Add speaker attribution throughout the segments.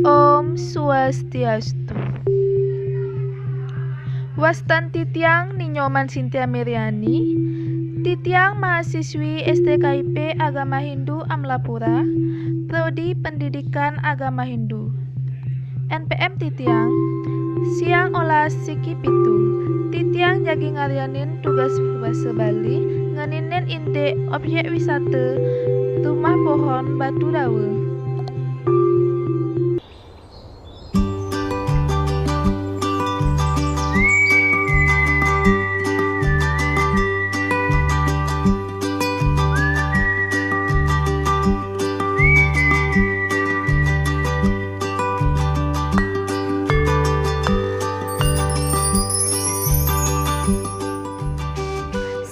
Speaker 1: Om Swastiastu. Wastan Titiang Ninyoman Sintia Meriani, Titiang mahasiswi STKIP Agama Hindu Amlapura, Prodi Pendidikan Agama Hindu. NPM Titiang, Siang Olas Siki Pitu. Titiang jagi ngaryanin tugas bahasa Bali, ngeninen inde objek wisata Rumah Pohon Batu Dawa.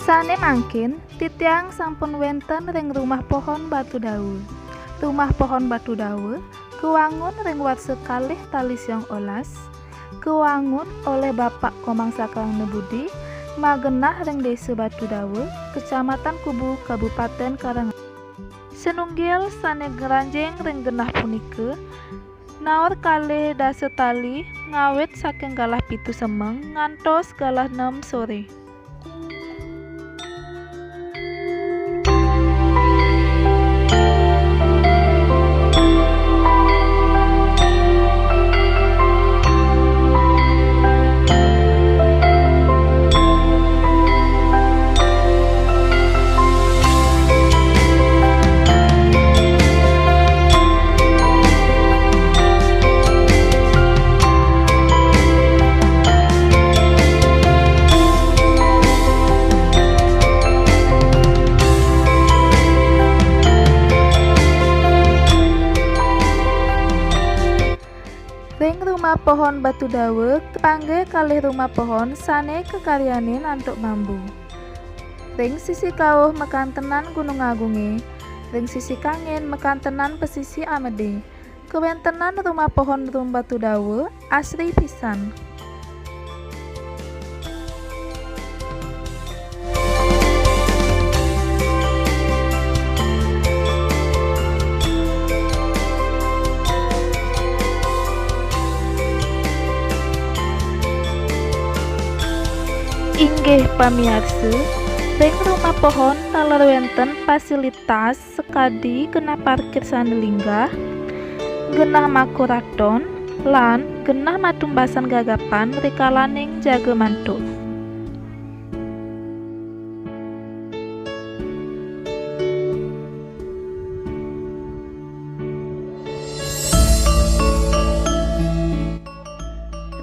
Speaker 1: Sane mangkin, Titiang sampun wenten ring Rumah Pohon Batu Dawa. Rumah Pohon Batu Dawa kewangun ring warsa kalih tali Siang Olas, kewangun oleh Bapak Komang Sakang Nebudi, magenah ring Desa Batu Dawa, Kecamatan Kubu, Kabupaten Karangasem. Senunggil sane geranjeng ring genah punika, naor kalih dasa tali ngawit saking galah 7 semeng ngantos galah 6 sore. Ring Rumah Pohon Batu Dawa kepanggih kalih rumah pohon sane kekaryanin antuk bambu. Ring sisi kawuh mekantenan Gunung Agunge, ring sisi kangin mekantenan pesisi Amede. Kewentenan rumah pohon Batu Dawa asri pisan. Inggih pamiarsa, ring Rumah Pohon taler wenten fasilitas sekadi genah parkir sandelinggah, genah makuraton, lan genah matumbasan gagapan rikalaning jaga mantuk.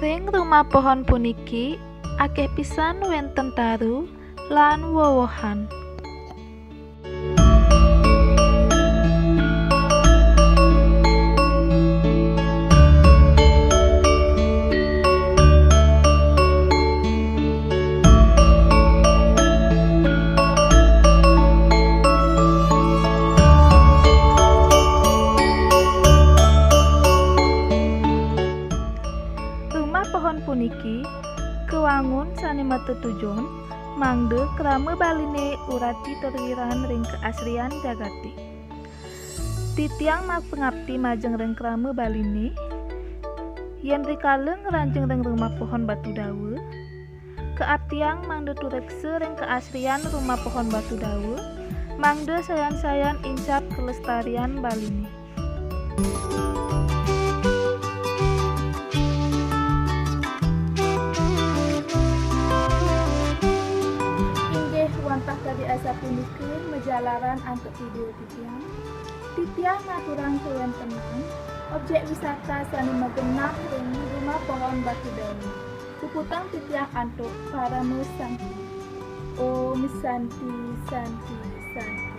Speaker 1: Ring Rumah Pohon puniki akeh pisan wenten taru lan wowohan. Rumah pohon puniki kewangun sane matetujon mangde krama baline urati terwiran ring keasrian jagati. Titiang pengabdi majeng ring krama baline yen rikale ngranjeng ring Rumah Pohon Batu Dawa, keabdiang mangde turekse ring keasrian Rumah Pohon Batu Dawa, mangde sayan-sayan incap kelestarian baline. Wantah tadi asa punikeun mejalaran antuk video Titiang ngaturang kewentenan objek wisata sane magenah ring Rumah Pohon Batu Dawa. Puputang Titiang antuk para musanti. Om Santi Santi Santi.